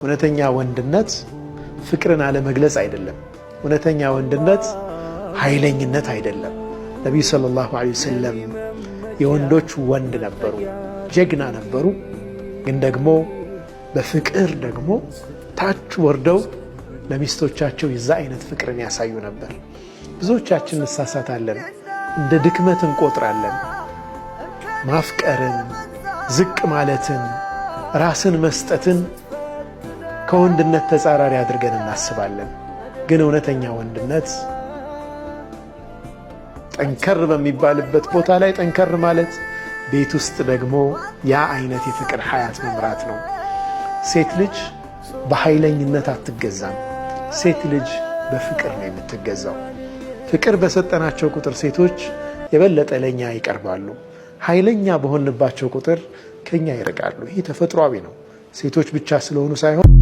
እውነተኛ ወንድነት ፍቅርን አለመግለጽ አይደለም። እውነተኛ ወንድነት ኃይለኝነት አይደለም። ነብዩ ሰለላሁ ዐለይሂ ወሰለም የወንዶች ወንድ ነበሩ፣ ጀግና ነበሩ። ግን ደግሞ በፍቅር ደግሞ ታች ወርደው ለሚስቶቻቸው የዛ አይነት ፍቅርን ያሳዩ ነበር። ብዙዎቻችን እንሳሳታለን፣ እንደ ድክመት እንቆጥራለን። ማፍቀርን፣ ዝቅ ማለትን፣ ራስን መስጠትን ከወንድነት ተጻራሪ አድርገን እናስባለን። ግን እውነተኛ ወንድነት ጠንከር በሚባልበት ቦታ ላይ ጠንከር ማለት፣ ቤት ውስጥ ደግሞ ያ አይነት የፍቅር ሐያት መምራት ነው። ሴት ልጅ በኃይለኝነት አትገዛም። ሴት ልጅ በፍቅር ነው የምትገዛው። ፍቅር በሰጠናቸው ቁጥር ሴቶች የበለጠ ለኛ ይቀርባሉ። ኃይለኛ በሆንባቸው ቁጥር ከኛ ይርቃሉ። ይህ ተፈጥሯዊ ነው። ሴቶች ብቻ ስለሆኑ ሳይሆን